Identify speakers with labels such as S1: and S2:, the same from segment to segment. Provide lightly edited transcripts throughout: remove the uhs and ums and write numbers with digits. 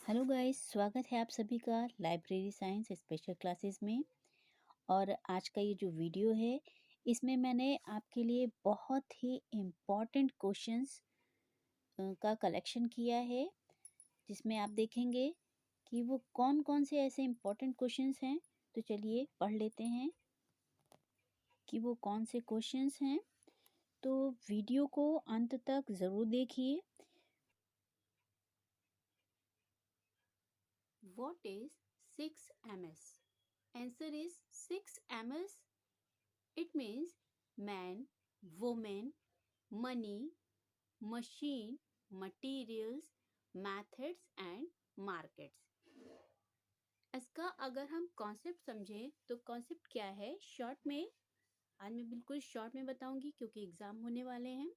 S1: Hello guys, स्वागत है आप सभी का लाइब्रेरी साइंस स्पेशल क्लासेस में। और आज का ये जो वीडियो है इसमें मैंने आपके लिए बहुत ही इम्पॉर्टेंट क्वेश्चंस का कलेक्शन किया है, जिसमें आप देखेंगे कि वो कौन कौन से ऐसे इम्पॉर्टेंट क्वेश्चंस हैं। तो चलिए पढ़ लेते हैं कि वो कौन से क्वेश्चंस हैं। तो वीडियो को अंत तक ज़रूर देखिए। What is 6ms? Answer is 6ms. It means man, woman, money, machine, materials, methods and markets. इसका अगर हम कॉन्सेप्ट समझें तो कॉन्सेप्ट क्या है शॉर्ट में, आज मैं बिल्कुल शॉर्ट में बताऊंगी क्योंकि एग्जाम होने वाले हैं।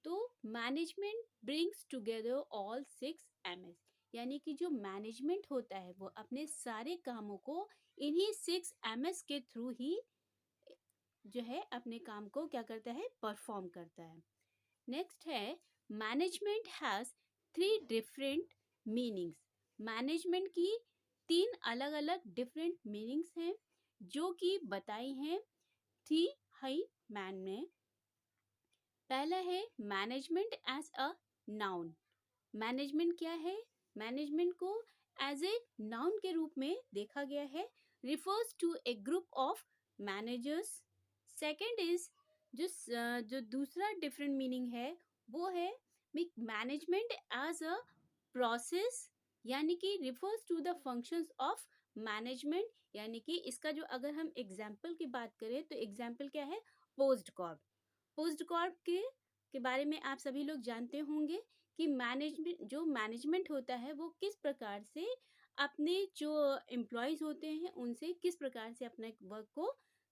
S1: तो management brings together all 6 Ms, यानी कि जो मैनेजमेंट होता है वो अपने सारे कामों को इन्हीं 6 Ms के थ्रू ही जो है अपने काम को क्या करता है, परफॉर्म करता है। नेक्स्ट है management has 3 different meanings. Management की 3 अलग अलग डिफरेंट मीनिंग्स हैं जो कि बताई हैं थी हाई मैन ने। पहला है management as a noun. Management क्या है? मैनेजमेंट को एज ए नाउन के रूप में देखा गया है, refers to a group of managers. Second is जो दूसरा डिफरेंट मीनिंग है वो है मैनेजमेंट एज अ प्रोसेस, यानी कि refers to the functions of management. यानी कि इसका जो अगर हम एग्जाम्पल की बात करें तो एग्जाम्पल क्या है, पोस्ट कॉर्प। पोस्ट कॉर्प के बारे में आप सभी लोग जानते होंगे कि मैनेजमेंट होता है वो किस प्रकार से अपने जो एम्प्लॉयज होते हैं उनसे किस प्रकार से अपने वर्क को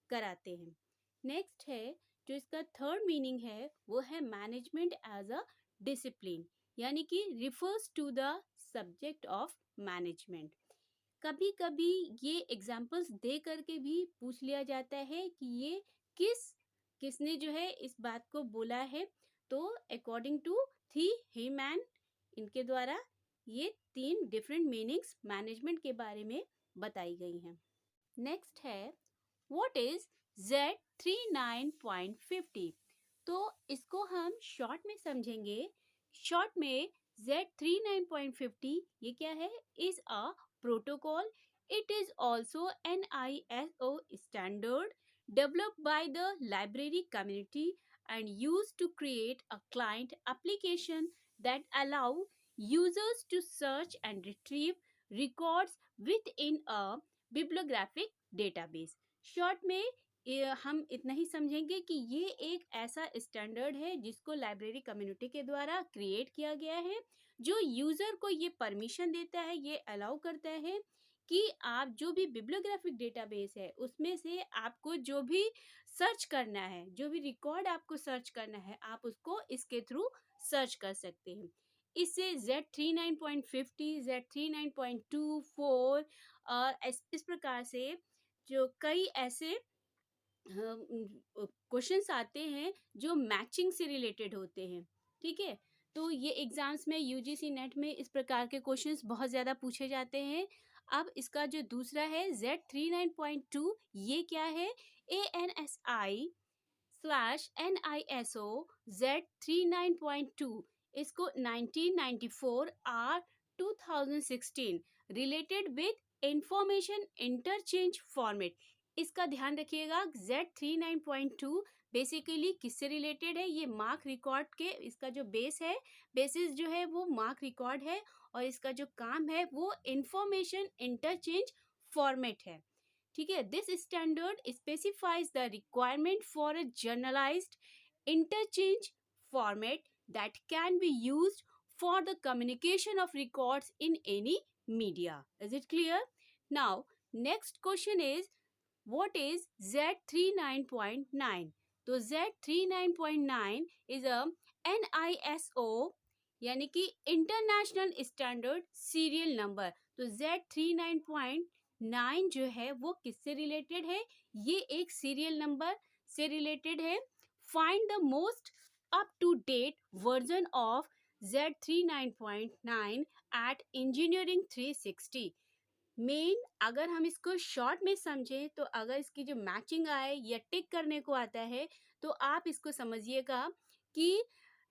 S1: कराते हैं। नेक्स्ट है जो इसका थर्ड मीनिंग है वो है मैनेजमेंट एज अ डिसिप्लिन, यानी कि refers to the subject of management. कभी कभी ये एग्जाम्पल्स दे करके भी पूछ लिया जाता है कि ये किसने जो है इस बात को बोला है। तो अकॉर्डिंग टू थी ही मैन, इनके द्वारा ये 3 डिफरेंट मीनिंग्स मैनेजमेंट के बारे में बताई गई हैं। नेक्स्ट है व्हाट इज Z39.50। तो इसको हम शॉर्ट में समझेंगे। शॉर्ट में Z39.50 ये क्या है, is a protocol. It is also an ISO standard developed by the library community and used to create a client application that allow users to search and retrieve records within a bibliographic database. Short में हम इतना ही समझेंगे कि ये एक ऐसा standard है जिसको लाइब्रेरी कम्युनिटी के द्वारा क्रिएट किया गया है, जो यूजर को ये परमिशन देता है, ये अलाउ करता है कि आप जो भी बिब्लियोग्राफिक डेटाबेस है उसमें से आपको जो भी सर्च करना है, जो भी रिकॉर्ड आपको सर्च करना है, आप उसको इसके थ्रू सर्च कर सकते हैं। इससे Z39.50, Z39.24 और इस प्रकार से जो कई ऐसे क्वेश्चंस आते हैं जो मैचिंग से रिलेटेड होते हैं। ठीक है, तो ये एग्जाम्स में यूजीसी नेट में इस प्रकार के क्वेश्चंस बहुत ज़्यादा पूछे जाते हैं। अब इसका जो दूसरा है Z39.2, ये क्या है, ANSI/NISO Z39.2, इसको 1994 और 2016 related with information interchange format. इसका ध्यान रखिएगा, Z39.2 बेसिकली किससे रिलेटेड है, ये मार्क रिकॉर्ड के, इसका जो बेसिस जो है वो मार्क रिकॉर्ड है और इसका जो काम है वो इंफॉर्मेशन इंटरचेंज फॉर्मेट है। ठीक है, this standard specifies the requirement for a generalized interchange format that can be used for the communication of records in any media. Is it clear? Now, next question is what is Z39.9? तो Z39.9 is a NISO, यानी कि international standard serial number. तो Z39.9 जो है वो किससे related है, ये एक सीरियल नंबर से रिलेटेड है। Find the most up to date version of Z39.9 at Engineering 360। मेन अगर हम इसको शॉर्ट में समझें तो अगर इसकी जो मैचिंग आए या टिक करने को आता है तो आप इसको समझिएगा कि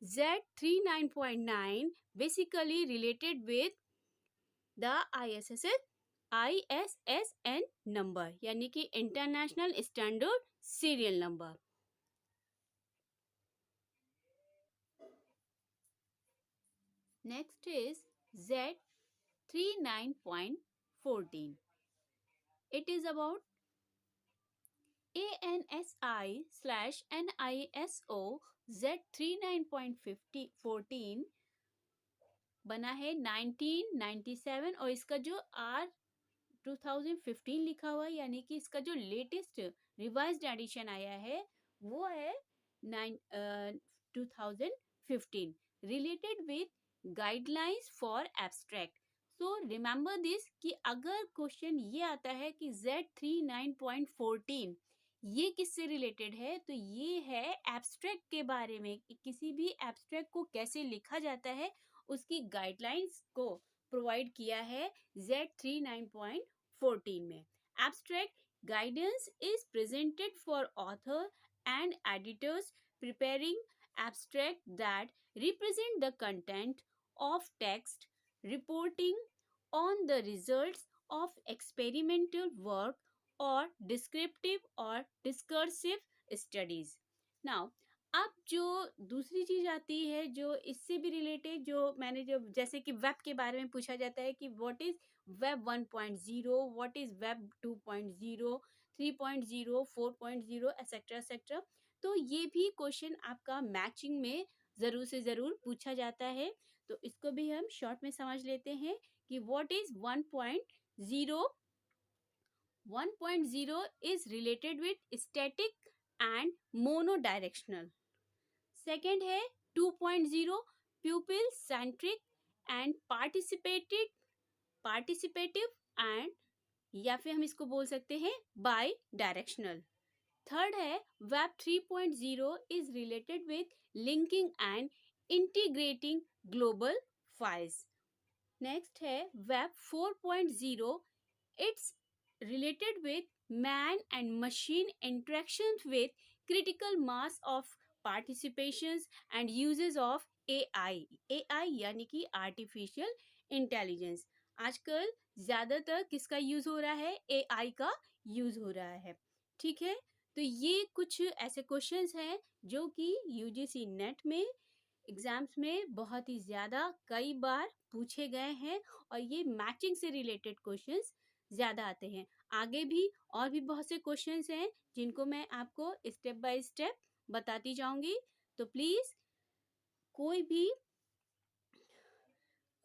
S1: Z39.9 basically related with the ISSN number, यानी कि international standard serial number. Next is Z39.14. It is about ANSI/NISO Z39.14 बना है 1997 और इसका जो R 2015 लिखा हुआ है, यानी कि इसका जो लेटेस्ट रिवाइज्ड एडिशन आया है वो है 2015 related with guidelines for abstract. So remember this कि अगर क्वेश्चन ये आता है कि Z39.14 ये किससे रिलेटेड है, तो ये है एब्स्ट्रैक्ट के बारे में, किसी भी एब्स्ट्रैक्ट को कैसे लिखा जाता है उसकी गाइडलाइंस को प्रोवाइड किया है Z39.14 में। Abstract guidance is presented for author and editors preparing abstract that represent the content of text, reporting on the results of experimental work or descriptive or discursive studies. Now, अब जो दूसरी चीज आती है जो इससे भी रिलेटेड, जो मैंने जो जैसे कि वेब के बारे में पूछा जाता है कि what is web 1.0, what is web 2.0, 3.0, 4.0 etcetera etcetera, तो ये भी क्वेश्चन आपका मैचिंग में जरूर से जरूर पूछा जाता है। तो इसको भी हम शॉर्ट में समझ लेते हैं कि what is 1.0। 1.0 is related with static and monodirectional। Second है 2.0 pupil centric and participative and या फिर हम इसको बोल सकते हैं बाई डायरेक्शनल। थर्ड है web 3.0 is related with linking and integrating global files. Next है web 4.0, it's related with man and machine interactions with critical mass of participations and uses of AI। AI यानी कि artificial intelligence. आजकल ज्यादातर किसका use हो रहा है? AI का यूज हो रहा है। ठीक है, तो ये कुछ ऐसे क्वेश्चंस हैं जो कि UGC नेट में एग्जाम्स में बहुत ही ज्यादा कई बार पूछे गए हैं और ये मैचिंग से रिलेटेड क्वेश्चंस ज्यादा आते हैं। आगे भी और भी बहुत से क्वेश्चंस हैं जिनको मैं आपको स्टेप बाय स्टेप बताती जाऊंगी। तो प्लीज कोई भी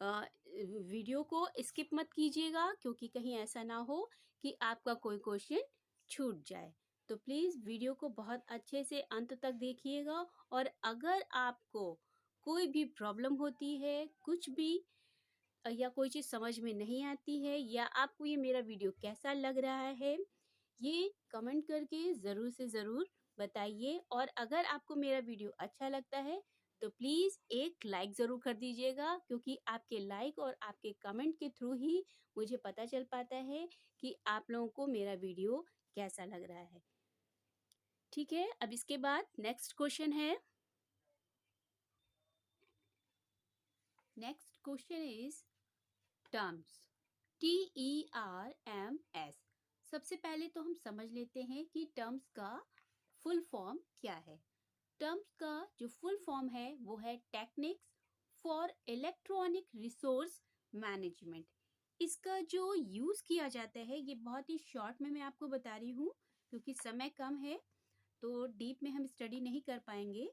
S1: वीडियो को स्किप मत कीजिएगा, क्योंकि कहीं ऐसा ना हो कि आपका कोई क्वेश्चन छूट जाए। तो प्लीज वीडियो को बहुत अच्छे से अंत तक देखिएगा और अगर आपको कोई भी प्रॉब्लम होती है, कुछ भी या कोई चीज समझ में नहीं आती है, या आपको ये मेरा वीडियो कैसा लग रहा है, ये कमेंट करके जरूर से जरूर बताइए। और अगर आपको मेरा वीडियो अच्छा लगता है तो प्लीज एक लाइक जरूर कर दीजिएगा, क्योंकि आपके लाइक और आपके कमेंट के थ्रू ही मुझे पता चल पाता है कि आप लोगों को मेरा वीडियो कैसा लग रहा है। ठीक है, अब इसके बाद नेक्स्ट क्वेश्चन है। Next question is terms, TERMS। सबसे पहले तो हम समझ लेते हैं कि टर्म्स का फुल फॉर्म क्या है। टर्म्स का जो फुल फॉर्म है वो है techniques for electronic resource management. इसका जो यूज किया जाता है ये बहुत ही शॉर्ट में मैं आपको बता रही हूँ, क्योंकि समय कम है तो डीप में हम स्टडी नहीं कर पाएंगे।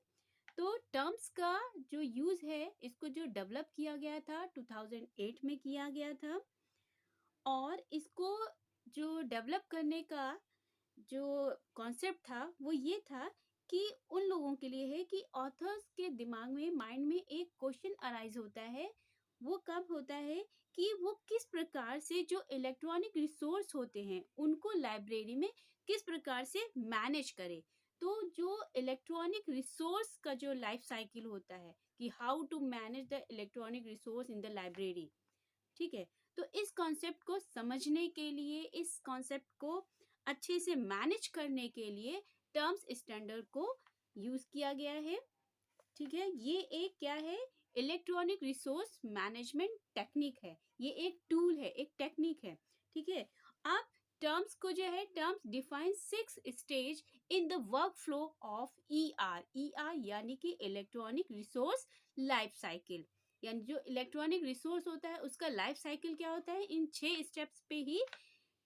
S1: तो टर्म्स का जो यूज है, इसको जो डेवलप किया गया था 2008 में किया गया था, और इसको जो डेवलप करने का जो कॉन्सेप्ट था वो ये था कि उन लोगों के लिए है कि ऑथर्स के दिमाग में, माइंड में एक क्वेश्चन अराइज होता है। वो कब होता है कि वो किस प्रकार से जो इलेक्ट्रॉनिक रिसोर्स होते हैं उनको लाइब्रेरी में किस प्रकार से मैनेज करे। तो जो इलेक्ट्रॉनिक रिसोर्स का जो लाइफ साइकिल होता है, कि how to manage the electronic resource in the library. ठीक है, तो इस कॉन्सेप्ट को समझने के लिए, इस कॉन्सेप्ट को अच्छे से मैनेज करने के लिए टर्म्स स्टैंडर्ड को यूज किया गया है। ठीक है, ये एक क्या है, इलेक्ट्रॉनिक रिसोर्स मैनेजमेंट टेक्निक है, ये एक टूल है, एक टेक्निक है। ठीक है, आप टर्म्स को जो है, terms define 6 stage in the work flow of ER यानी कि इलेक्ट्रॉनिक रिसोर्स लाइफ साइकिल। यानी जो इलेक्ट्रॉनिक रिसोर्स होता है उसका लाइफ साइकिल क्या होता है, इन 6 स्टेप्स पे ही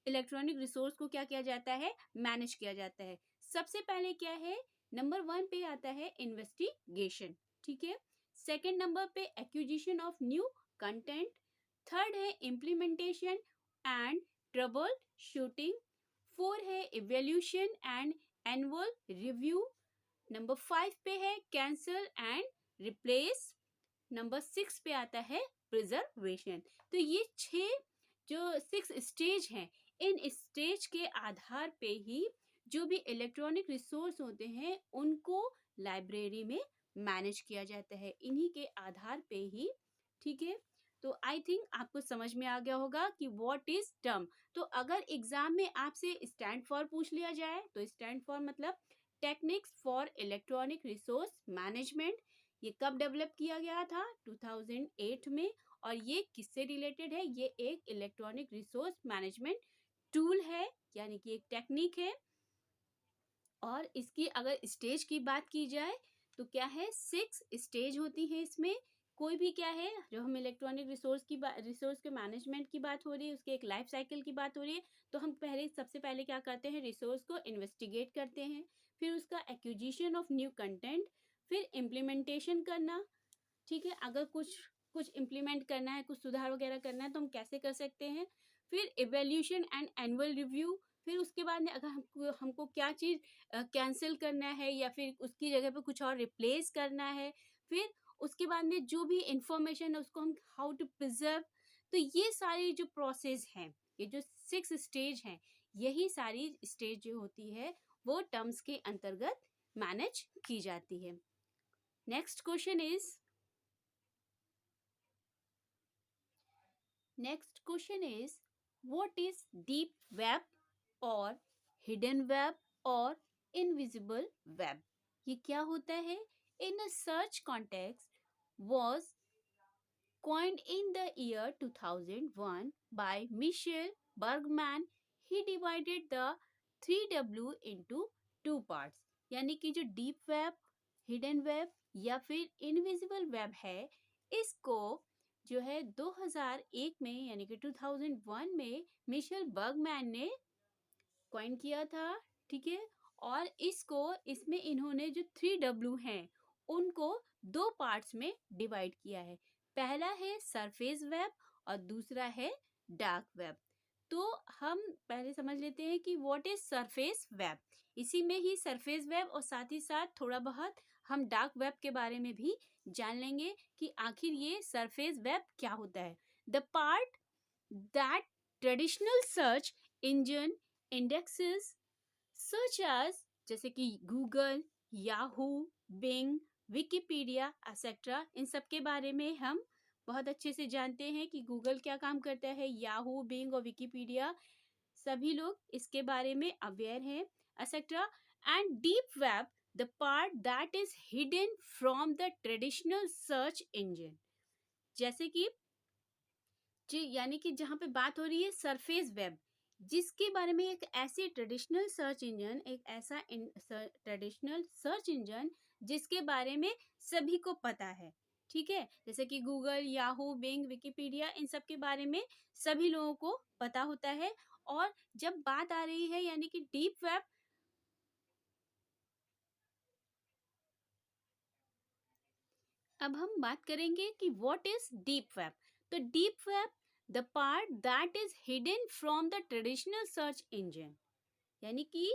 S1: इलेक्ट्रॉनिक रिसोर्स को क्या किया जाता है, मैनेज किया जाता है। सबसे पहले क्या है, नंबर 1 पे आता है इन्वेस्टिगेशन। ठीक है, सेकंड नंबर पे acquisition of new content, third है इम्प्लीमेंटेशन एंड ट्रबल शूटिंग, 4 है evaluation and annual review, number 5 पे है कैंसल एंड रिप्लेस, नंबर 6 पे आता है प्रिजर्वेशन। तो ये 6 जो 6 स्टेज हैं, इन स्टेज के आधार पे ही जो भी इलेक्ट्रॉनिक रिसोर्स होते हैं उनको लाइब्रेरी में मैनेज किया जाता है, इन्हीं के आधार पे ही। ठीक है, तो आई थिंक आपको समझ में आ गया होगा कि व्हाट इज टर्म। तो अगर एग्जाम में आपसे स्टैंड फॉर पूछ लिया जाए तो स्टैंड फॉर मतलब techniques for electronic resource management. ये कब डेवलप किया गया था, 2008 में, और ये किससे रिलेटेड है, ये एक इलेक्ट्रॉनिक रिसोर्स मैनेजमेंट टूल है, यानी कि एक टेक्निक है। और इसकी अगर स्टेज की बात की जाए तो क्या है, 6 स्टेज होती है इसमें। कोई भी क्या है, जो हम इलेक्ट्रॉनिक रिसोर्स के मैनेजमेंट की बात हो रही है, उसके एक लाइफ साइकिल की बात हो रही है, तो हम सबसे पहले क्या करते हैं, रिसोर्स को इन्वेस्टिगेट करते हैं, फिर उसका एक्विजिशन ऑफ न्यू कंटेंट, फिर इम्प्लीमेंटेशन करना। ठीक है, अगर कुछ कुछ इम्प्लीमेंट करना है, कुछ सुधार वगैरह करना है तो हम कैसे कर सकते हैं, फिर इवेल्यूशन एंड एनुअल रिव्यू, फिर उसके बाद में अगर हमको क्या चीज़ कैंसिल करना है या फिर उसकी जगह पे कुछ और रिप्लेस करना है, फिर उसके बाद में जो भी इंफॉर्मेशन है उसको हम हाउ टू प्रिजर्व। तो ये सारी जो प्रोसेस हैं, ये जो 6 स्टेज हैं, यही सारी स्टेज जो होती है वो टर्म्स के अंतर्गत मैनेज की जाती है। Next question is Next question is, what is deep web और hidden web और invisible web? ये क्या होता है? In a search context was coined in the year 2001 by Michel Bergman. He divided the 3W into 2 parts. यानी कि जो deep web, hidden web या फिर invisible web है, इसको जो है 2001 में यानी कि 2001 में मिशेल बर्गमैन ने कॉइन किया था। ठीक है, और इसमें इन्होंने जो 3W हैं उनको 2 पार्ट्स में डिवाइड किया है। पहला है सरफेस वेब और दूसरा है डार्क वेब। तो हम पहले समझ लेते हैं कि व्हाट इज सरफेस वेब। इसी में ही सरफेस वेब और साथ ही साथ थोड़ा बहुत हम डार्क वेब के बारे में भी जान लेंगे कि आखिर ये सरफेस वेब क्या होता है। The part that traditional search engine indexes such as, जैसे कि Google, Yahoo, Bing, Wikipedia etcetera, इन सब के बारे में हम बहुत अच्छे से जानते हैं कि गूगल क्या काम करता है, याहू, बिंग और विकिपीडिया, सभी लोग इसके बारे में अवेयर हैं etcetera. And deep web, the part that is hidden from the traditional search engine, जैसे कि जी यानी कि जहाँ पे बात हो रही है सरफेस वेब, जिसके बारे में एक ऐसी ट्रेडिशनल सर्च इंजन, एक ऐसा ट्रेडिशनल सर्च इंजन जिसके बारे में सभी को पता है। ठीक है, जैसे कि गूगल, याहू, बिंग, विकिपीडिया, इन सब के बारे में सभी लोगों को पता होता है। और जब बात आ रही है यानी कि डीप वेब, अब हम बात करेंगे कि व्हाट इज डीप वेब। तो deep web, the part that is hidden from the traditional search engine, यानी कि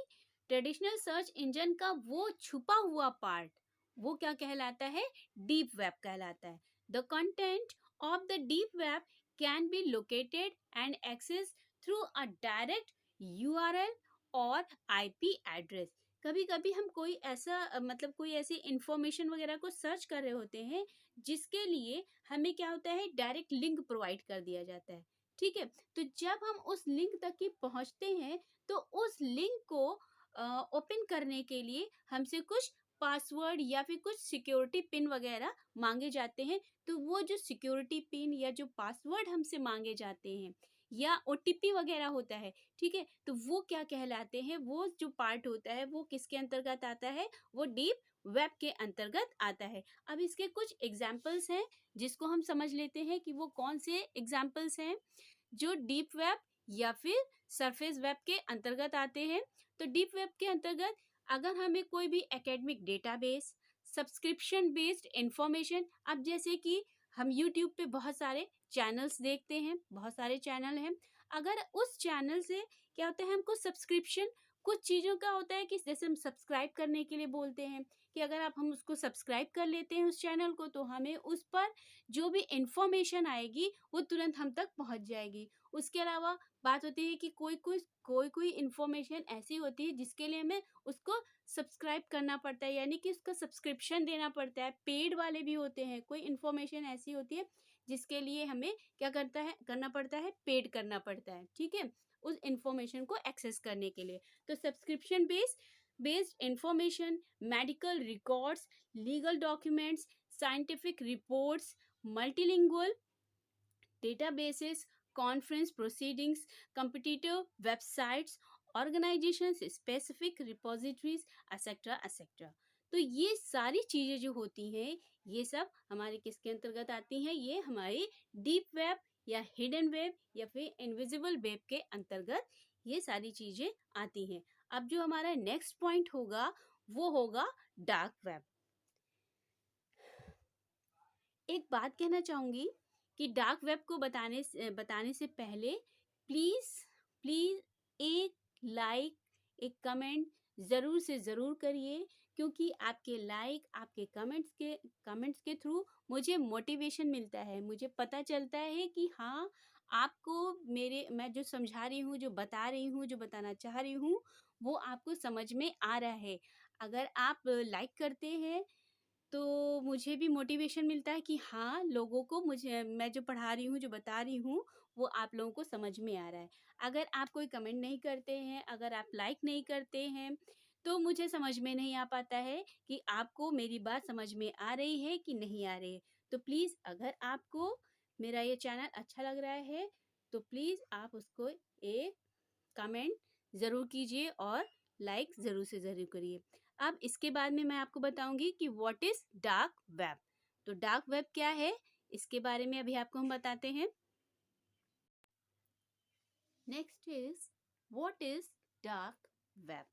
S1: ट्रेडिशनल सर्च इंजन का वो छुपा हुआ पार्ट, वो क्या कहलाता है, डीप वेब कहलाता है। The content of the deep web can be located and access through a direct URL और आईपी एड्रेस। कभी कभी हम कोई ऐसा मतलब कोई ऐसी इंफॉर्मेशन वगैरह को सर्च कर रहे होते हैं जिसके लिए हमें क्या होता है, डायरेक्ट लिंक प्रोवाइड कर दिया जाता है। ठीक है, तो जब हम उस लिंक तक की पहुंचते हैं तो उस लिंक को ओपन करने के लिए हमसे कुछ पासवर्ड या फिर कुछ सिक्योरिटी पिन वगैरह मांगे जाते हैं। तो वो जो सिक्योरिटी पिन या जो पासवर्ड हमसे मांगे जाते हैं या ओटीपी वगैरह होता है, ठीक है, तो वो क्या कहलाते हैं, वो जो पार्ट होता है वो किसके अंतर्गत आता है, वो डीप वेब के अंतर्गत आता है। अब इसके कुछ एग्जाम्पल्स हैं जिसको हम समझ लेते हैं कि वो कौन से एग्जाम्पल्स हैं जो डीप वेब या फिर सरफेस वेब के अंतर्गत आते हैं। तो डीप वेब के अंतर्गत अगर हमें कोई भी academic database, subscription based information, अब जैसे कि हम यूट्यूब पे बहुत सारे चैनल्स देखते हैं, बहुत सारे चैनल हैं, अगर उस चैनल से क्या होता है, हमको सब्सक्रिप्शन कुछ चीज़ों का होता है कि जैसे हम सब्सक्राइब करने के लिए बोलते हैं कि अगर आप हम उसको सब्सक्राइब कर लेते हैं उस चैनल को, तो हमें उस पर जो भी इंफॉर्मेशन आएगी वो तुरंत हम तक पहुंच जाएगी। उसके अलावा बात होती है कि कोई इंफॉर्मेशन ऐसी होती है जिसके लिए हमें उसको सब्सक्राइब करना पड़ता है, यानी कि उसका सब्सक्रिप्शन देना पड़ता है। पेड वाले भी होते हैं, कोई इंफॉर्मेशन ऐसी होती है जिसके लिए हमें क्या करना पड़ता है, पेड करना पड़ता है। ठीक है, उस इंफॉर्मेशन को एक्सेस करने के लिए। तो subscription based information, medical records, legal documents, scientific reports, multilingual databases, conference proceedings, competitor websites, organizations specific repositories, etc etc। तो ये सारी चीजें जो होती हैं ये सब हमारे किसके अंतर्गत आती हैं, ये हमारी डीप वेब या हिडन वेब या फिर इनविजिबल वेब के अंतर्गत ये सारी चीजें आती हैं। अब जो हमारा नेक्स्ट पॉइंट होगा वो होगा डार्क वेब। एक बात कहना चाहूंगी कि डार्क वेब को बताने से पहले प्लीज प्लीज एक लाइक, एक कमेंट जरूर से जरूर करिए, क्योंकि आपके लाइक, आपके कमेंट्स के थ्रू मुझे मोटिवेशन मिलता है, मुझे पता चलता है कि हाँ, आपको मैं जो समझा रही हूँ, जो बता रही हूँ, जो बताना चाह रही हूँ वो आपको समझ में आ रहा है। अगर आप लाइक करते हैं तो मुझे भी मोटिवेशन मिलता है कि हाँ, लोगों को मैं जो पढ़ा रही हूँ, जो बता रही हूँ, वो आप लोगों को समझ में आ रहा है। अगर आप कोई कमेंट नहीं करते हैं, अगर आप लाइक नहीं करते हैं, तो मुझे समझ में नहीं आ पाता है कि आपको मेरी बात समझ में आ रही है कि नहीं आ रही है। तो प्लीज़, अगर आपको मेरा ये चैनल अच्छा लग रहा है, तो प्लीज़ आप उसको एक कमेंट ज़रूर कीजिए और लाइक ज़रूर से ज़रूर करिए। अब इसके बाद में मैं आपको बताऊंगी कि व्हाट इज डार्क वेब। तो डार्क वेब क्या है, इसके बारे में अभी आपको हम बताते हैं। Next is what is dark web.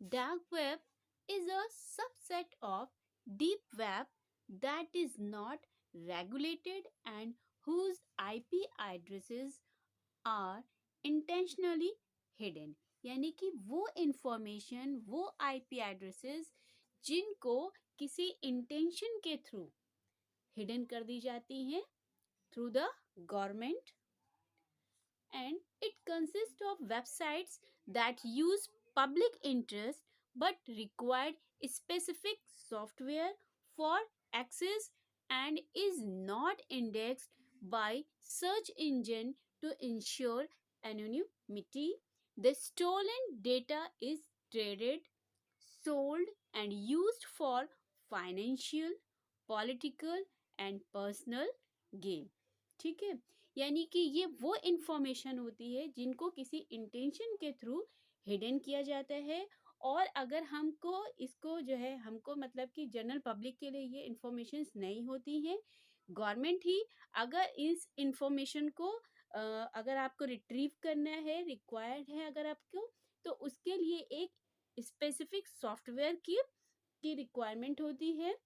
S1: Dark web is a subset of deep web that is not regulated and whose IP addresses are intentionally hidden। यानी कि वो इंफॉर्मेशन, वो आईपी एड्रेसेस जिनको किसी इंटेंशन के थ्रू हिडन कर दी जाती हैं through the government, and it consists of websites that use public interest but require specific software for access and is not indexed by search engine to ensure anonymity. The stolen data is traded, sold and used for financial, political and personal gain। ठीक है, यानी कि ये वो information होती है जिनको किसी इंटेंशन के थ्रू हिडन किया जाता है, और अगर हमको इसको जो है, हमको मतलब कि जनरल पब्लिक के लिए ये इंफॉर्मेशन नहीं होती हैं, गवर्नमेंट ही अगर इस इंफॉर्मेशन को अगर आपको रिट्रीव करना है, रिक्वायर्ड है अगर आपको, तो उसके लिए एक स्पेसिफिक सॉफ्टवेयर की रिक्वायरमेंट होती है।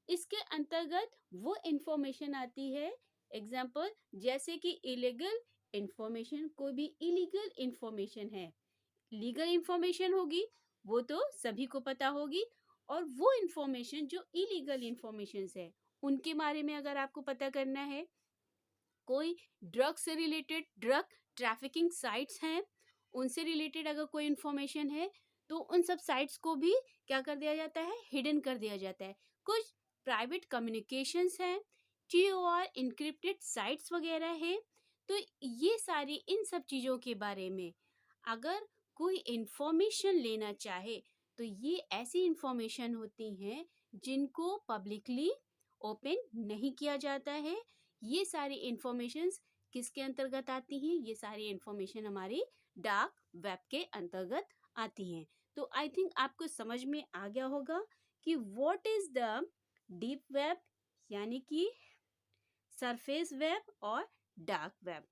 S1: इसके अंतर्गत वो इंफॉर्मेशन आती है, एग्जाम्पल जैसे कि इलीगल इंफॉर्मेशन, कोई भी इलीगल इंफॉर्मेशन है, लीगल इंफॉर्मेशन होगी वो तो सभी को पता होगी, और वो इंफॉर्मेशन जो इलीगल इंफॉर्मेशन है उनके बारे में अगर आपको पता करना है, कोई ड्रग से रिलेटेड, ड्रग ट्रैफिकिंग साइट्स हैं, उनसे रिलेटेड अगर कोई इंफॉर्मेशन है, तो उन सब साइट्स को भी क्या कर दिया जाता है, हिडन कर दिया जाता है। कुछ प्राइवेट कम्युनिकेशंस हैं, TOR इनक्रिप्टेड साइट्स वगैरह है। तो ये सारी इन सब चीज़ों के बारे में अगर कोई इंफॉर्मेशन लेना चाहे तो ये ऐसी इंफॉर्मेशन होती हैं जिनको पब्लिकली ओपन नहीं किया जाता है। ये सारी इंफॉर्मेशंस किसके अंतर्गत आती हैं? ये सारी इंफॉर्मेशन हमारी डार्क वेब के अंतर्गत आती हैं। तो आई थिंक आपको समझ में आ गया होगा कि what is the deep web, यानी कि सरफेस वेब और dark web,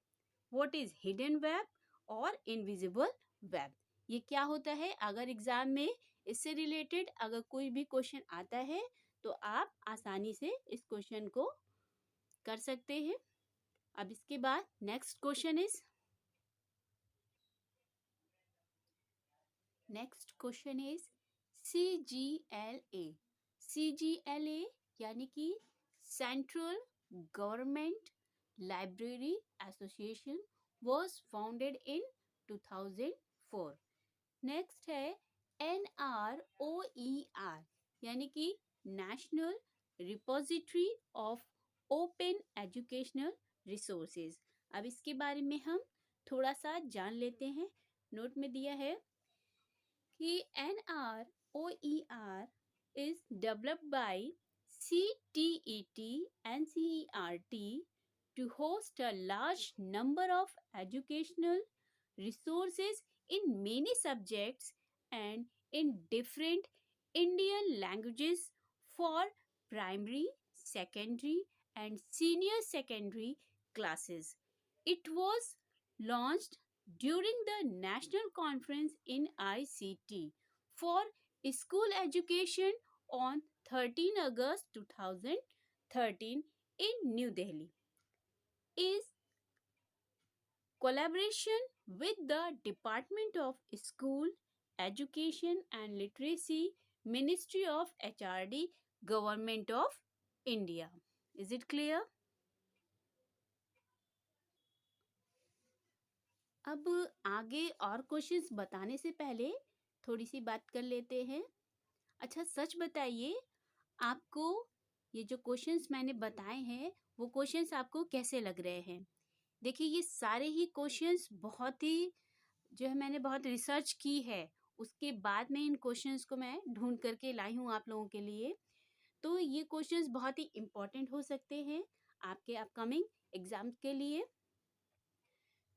S1: what is hidden web और इनविजिबल वेब। ये क्या होता है? अगर एग्जाम में इससे रिलेटेड अगर कोई भी क्वेश्चन आता है तो आप आसानी से इस क्वेश्चन को कर सकते हैं। अब इसके बाद next question is CGLA। CGLA यानी कि central government library association was founded in 2004। Next है NROER यानी कि national repository of open educational resources. अब इसके बारे में हम थोड़ा सा जान लेते हैं। नोट में दिया है कि NROER is developed by CTET and CERT to host a large number of educational resources in many subjects and in different Indian languages for primary, secondary, and senior secondary classes. It was launched during the National Conference in ICT for school education on 13 August 2013 in New Delhi. Is collaboration with the Department of School Education and Literacy, Ministry of HRD, Government of India. Is it clear? अब आगे और questions बताने से पहले थोड़ी सी बात कर लेते हैं। अच्छा सच बताइए, आपको ये जो क्वेश्चंस मैंने बताए हैं वो क्वेश्चंस आपको कैसे लग रहे हैं? देखिए ये सारे ही क्वेश्चंस बहुत ही जो है मैंने बहुत रिसर्च की है, उसके बाद में इन क्वेश्चंस को मैं ढूंढ करके लाई हूँ आप लोगों के लिए। तो ये क्वेश्चंस बहुत ही इम्पोर्टेंट हो सकते हैं आपके अपकमिंग एग्जाम के लिए।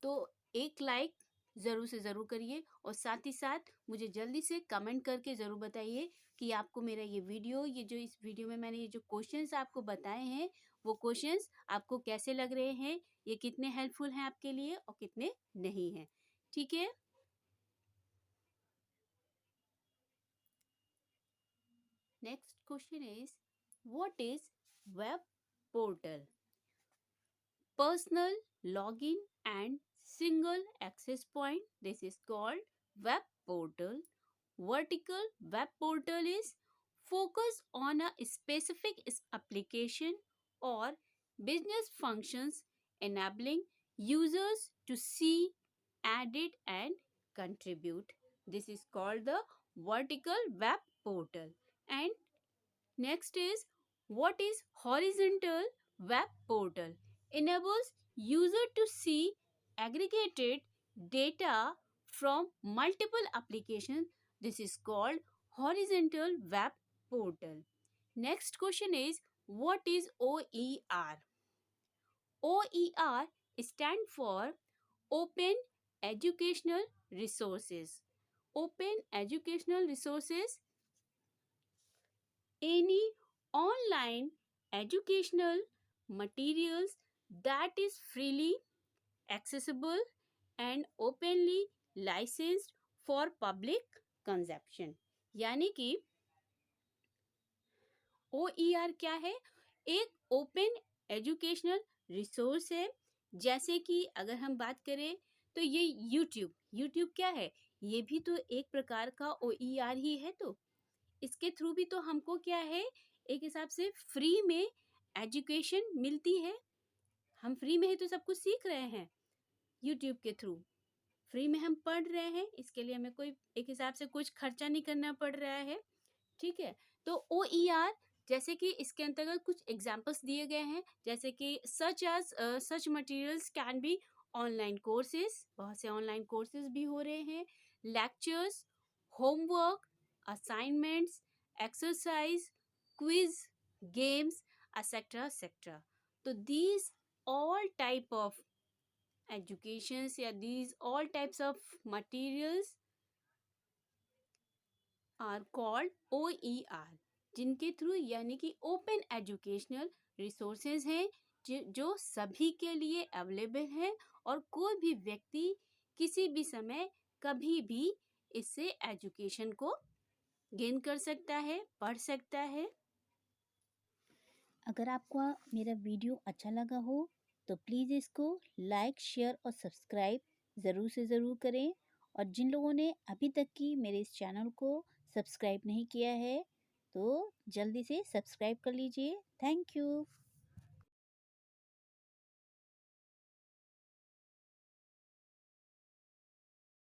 S1: तो एक लाइक ज़रूर से ज़रूर करिए और साथ ही साथ मुझे जल्दी से कमेंट करके ज़रूर बताइए कि आपको मेरा ये वीडियो, ये जो इस वीडियो में मैंने ये जो क्वेश्चंस आपको बताए हैं वो क्वेश्चंस आपको कैसे लग रहे हैं, ये कितने हेल्पफुल हैं आपके लिए और कितने नहीं हैं। ठीक है, next question is what is web portal? Personal login and single access point. This is called web portal. Vertical web portal is focused on a specific application or business functions, enabling users to see, edit and contribute. This is called the vertical web portal. And next is what is horizontal web portal? Enables user to see aggregated data from multiple applications. This is called horizontal web portal. Next question is what is OER? OER stand for Open Educational Resources. Open Educational Resources, any online educational materials that is freely accessible and openly licensed for public consumption। यानी कि OER क्या है? एक open educational resource है। जैसे कि अगर हम बात करें तो ये यूट्यूब क्या है? ये भी तो एक प्रकार का OER ही है। तो इसके थ्रू भी तो हमको क्या है, एक हिसाब से फ्री में एजुकेशन मिलती है। हम फ्री में ही तो सब कुछ सीख रहे हैं यूट्यूब के थ्रू। फ्री में हम पढ़ रहे हैं, इसके लिए हमें कोई एक हिसाब से कुछ खर्चा नहीं करना पड़ रहा है, ठीक है। तो OER जैसे कि इसके अंतर्गत कुछ एग्जाम्पल्स दिए गए हैं, जैसे कि such materials can be online courses, बहुत से ऑनलाइन कोर्सेज भी हो रहे हैं, lectures, homework, assignments, exercise, quiz, games, etcetera etcetera. तो these all type of educations या these all types of materials are called OER, जिनके थ्रू यानी कि ओपन एजुकेशनल रिसोर्सेज हैं जो सभी के लिए अवेलेबल है और कोई भी व्यक्ति किसी भी समय कभी भी इससे एजुकेशन को गेन कर सकता है, पढ़ सकता है।
S2: अगर आपको मेरा वीडियो अच्छा लगा हो तो प्लीज़ इसको लाइक, शेयर और सब्सक्राइब ज़रूर से ज़रूर करें। और जिन लोगों ने अभी तक की मेरे इस चैनल को सब्सक्राइब नहीं किया है तो जल्दी से सब्सक्राइब कर लीजिए। Thank you.